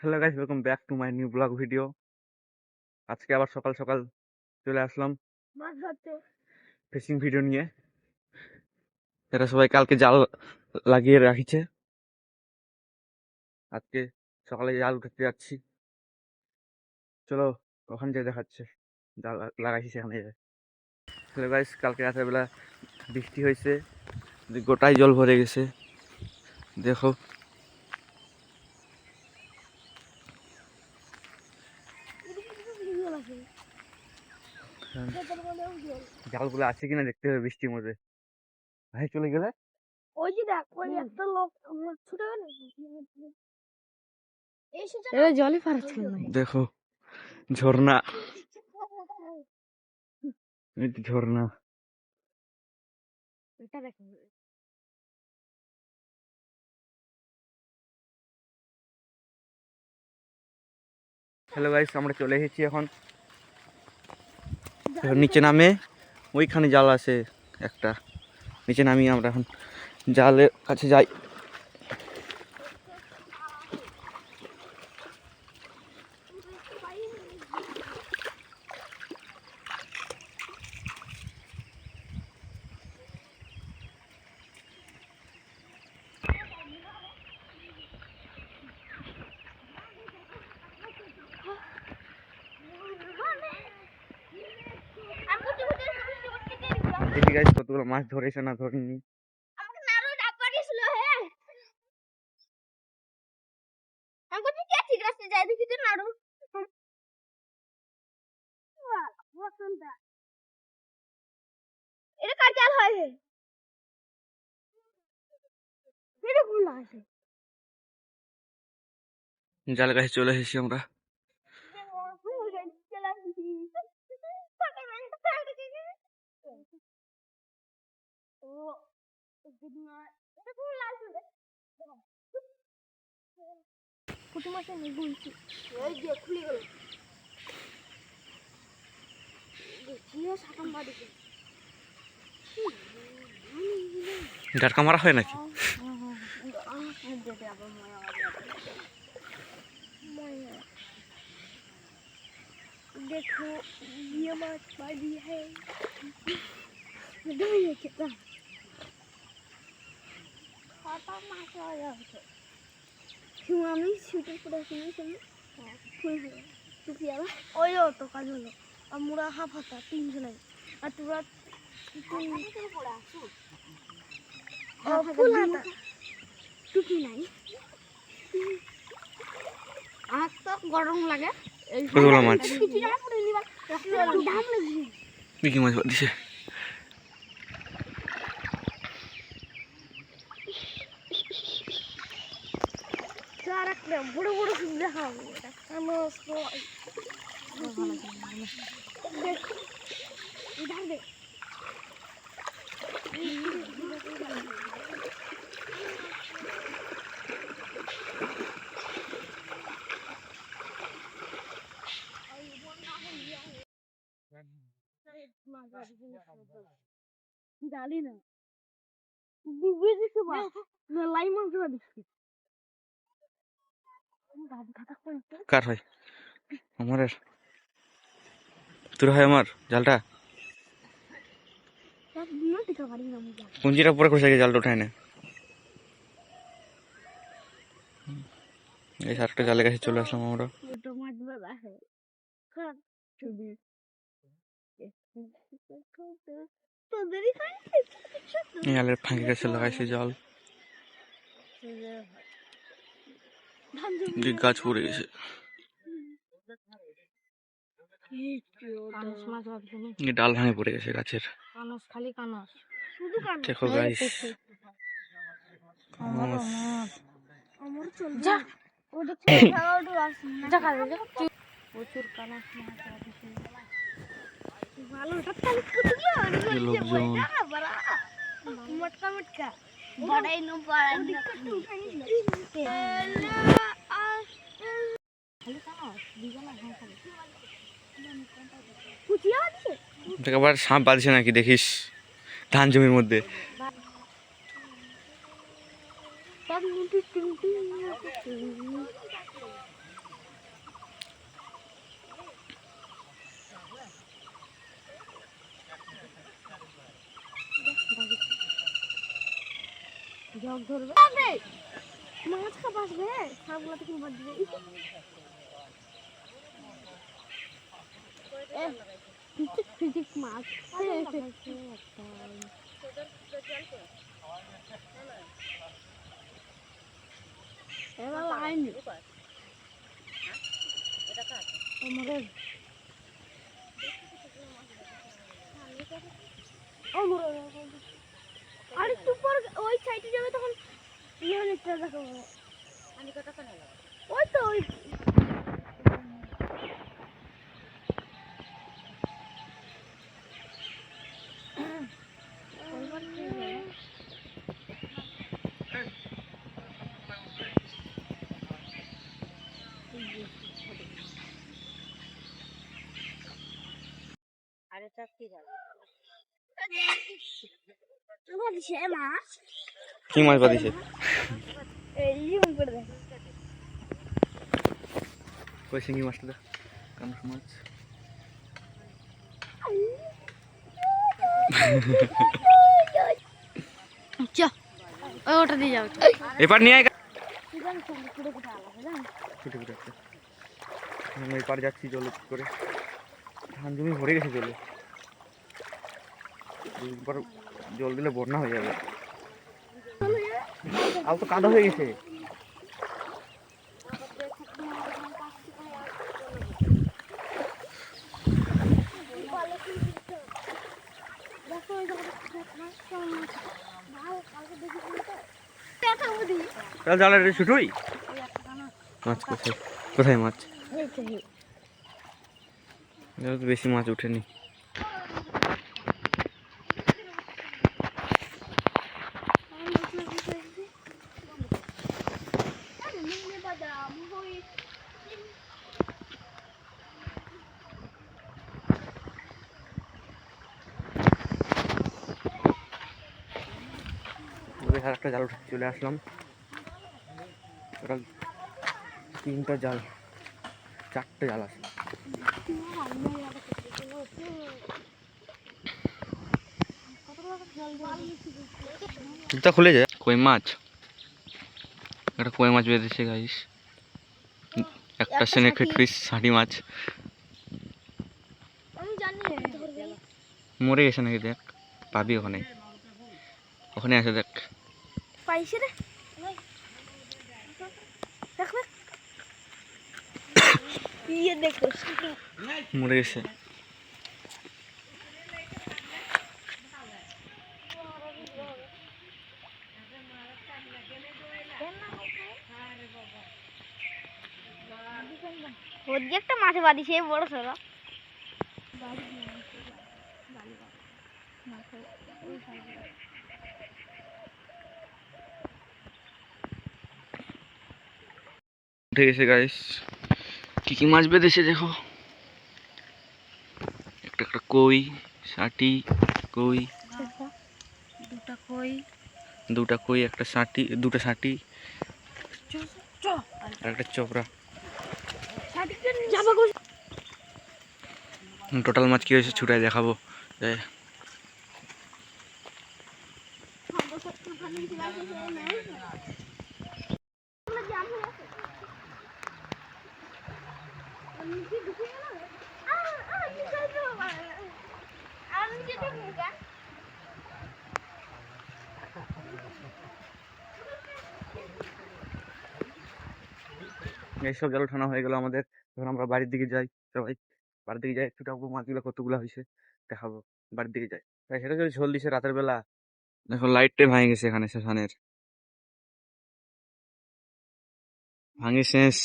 Hello guys, welcome back to my new blog video. আজকে আবার সকাল সকাল চলে আসলাম মাছ ধরতে। ফিশিং ভিডিও নিয়ে। এরা সবাই কালকে জাল লাগিয়ে রাখিছে। আজকে সকালে জাল উঠাতে যাচ্ছি। চলো ওখানে যেয়ে দেখাচ্ছে জাল লাগাইছি সেখানে যেয়ে। হ্যালো গাইস, কালকে রাতের বেলা বৃষ্টি হয়েছে, গোটাই জল ভরে গেছে। দেখো জালগুলো আছে কিনা দেখতে হবে বৃষ্টির মধ্যে। ভাই চলে গেলে ওই যে দেখ, ওই একটা লোক আমার ছুটে গেল। জলে পারছে না। দেখো ঝর্ণা, এই তো ঝর্ণা। এটা দেখো। হ্যালো গাইস, আমরা চলে এসেছি এখন। নিচে নামে ওইখানে জাল আছে একটা, নিচে নামিয়ে আমরা এখন জালের কাছে যাই। দেখি গাইস কতগুলো মাছ ধরেছে না ধরেনি। জালের কাছে চলে এসেছি আমরা। গাটকা মারা হয় নাকি? देखो ये माछ बड़ी है। আমি ছুটে পড়েছি ওই তো কাজ হলো। আমরা হাফ হাতা তিনজনে, আর তোরা ফুল হাতা টুপি নাই। আর তো গরম লাগে। কতগুলো মাছ কি মাছ দিছে? বড় বড় দেখা জানি না লাই মাছ দিচ্ছি। কার হয়? আমার। তোর হয় আমার জালটা? কুঞ্চিটা পরে খুঁজে জালটা উঠায় না। এই সারটা জালের কাছে চলে আসলাম আমরা। জালের ফাঁকি কাছে লাগাইছে জাল, গাছ পড়ে গেছে। ডাল ভাঙে পড়ে গেছে গাছের। দেখো গাইস, লোকজন মটকা মটকা আবার সাপ বাঁধছে নাকি দেখিস ধান জমির মধ্যে। ঝক ধরবে মাছ খাপ আসবে সবগুলো থেকে বাদ দিবে ফিটিক ফিটিক মাছ এবার লাইন আমাদের আর একটু পর ওই সাইডে যাবে তখন ইউনিটটা দেখাবো ওই তো ওই মাছ কি মাছ বাদিছে? এই করে দেখ ওই শিঙি মাছটা দেখ, কামড় মাছ। ওটা দিয়ে যাও এবার নিয়ে আয়। ছুটে ছুটে আলাদা জান ছুটে ছুটে একটা আমরা এপার যাচ্ছি জলে করে, ধান জমি ভরে গেছে জলে, এবার জল দিলে বন্যা হয়ে যাবে, আর তো কাদা হয়ে গেছে। তাহলে জালে ছুটুই মাছ কোথায়, কোথায় মাছ? এবার তো বেশি মাছ উঠেনি। আর একটা জাল উঠে চলে আসলাম, ওটা 3টা জাল, 4টে জাল আছে। জুতা খুলে যায়। কই মাছ, একটা কই মাছ বেঁধেছে গাইস, একটা স্নেক ফিশ, ষাঁটি মাছ আমি জানি মরে গেছে নাকি, দেখ পাবি ওখানে, ওখানে আছে দেখ। পাইছে রে দেখ ইয়ে দেখো মরে গেছে। ওদিকে একটা মাছে বাঁধিছে বড় সড়ো উঠে গেছে গাইস, কি কি মাছ বেঁধেছে দেখো, একটা একটা কই, ষাঁটি কই, দুটা কই, একটা ষাঁটি, দুটো ষাঁটি আর একটা চোপড়া। টোটাল মাছ কি হয়েছে ছুটাই দেখাবো। এইসব জাল উঠানো হয়ে গেল আমাদের, যখন আমরা বাড়ির দিকে যাই সবাই বাড়ির দিকে যাই, ছুটাবো মাছগুলো কতগুলো হয়েছে দেখাবো, বাড়ির দিকে যাই। তাই সেটা যদি ঝোল দিছে রাতের বেলা, দেখো লাইটটাই ভাঙে গেছে এখানে, শ্মশানের ভাঙে শেষ।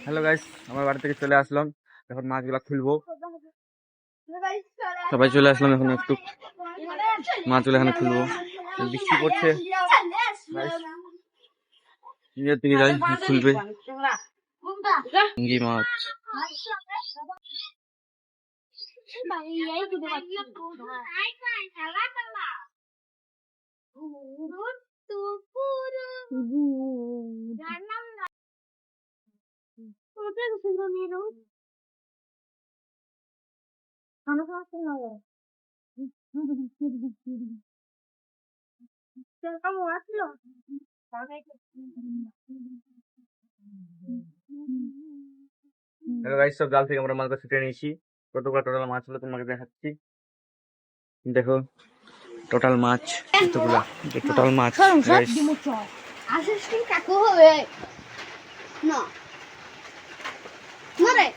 হ্যালো গাইস, আমার বাড়ি থেকে চলে আসলাম, এখন মাছগুলা খুলবো, সবাই চলে আসলাম, এখন একটু মাছগুলো এখানে খুলবো, বৃষ্টি পড়ছে, নিজের দিকে যাই খুলবে চিংড়ি মাছ। কেমন আসলো? হ্যালো গাইস, সব জাল থেকে আমরা মাছ ছুটে নিয়েছি। কতগুলো টোটাল মাছ হলো তোমাকে দেখাচ্ছি। দেখো টোটাল মাছ কতগুলা, টোটাল মাছ গাইস। আসিস কি কাকু হবে না না রে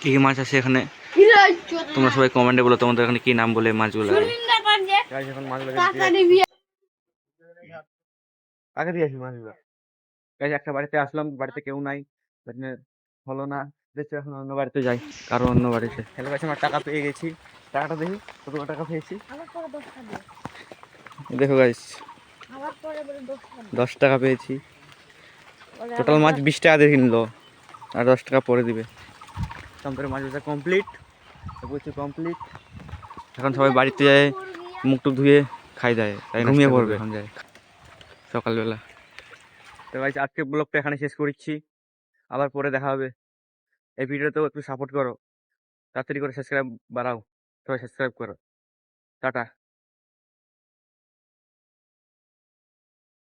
কি কি মাছ আছে এখানে তোমরা সবাই কমেন্টে বলো তোমাদের এখানে কি নাম বলে মাছগুলো। গাইস এখন মাছগুলো আগে দিয়ে আসি মাছগুলো। গাইস একটা বাড়িতে আসলাম, বাড়িতে কেউ নাই, মানে হলো না, দেখছি এখন অন্য বাড়িতে যাই, কারো অন্য বাড়িতে। হ্যালো গাইস, আমরা টাকা পেয়ে গেছি। টাকাটা দেখি কতগুলো টাকা পেয়েছি। আবার পরে 10 টাকা দেখো গাইস, আবার পরে বলে 10 টাকা 10 টাকা পেয়েছি। টোটাল মাছ 20 টাকা দিয়ে কিনলো, আর 10 টাকা পরে দিবে। আমাদের মাছ বেচা কমপ্লিট, বলছি কমপ্লিট। এখন সবাই বাড়িতে যায়, মুখ টুক ধুয়ে খাই দেয়, তাই ঘুমিয়ে পড়বে এখন যায় সকালবেলা। তো গাইস আজকে ব্লগটা এখানে শেষ করছি, আবার পরে দেখা হবে। এই ভিডিওতেও একটু সাপোর্ট করো, তাড়াতাড়ি করে সাবস্ক্রাইব বাড়াও, সবাই সাবস্ক্রাইব করো। টাটা।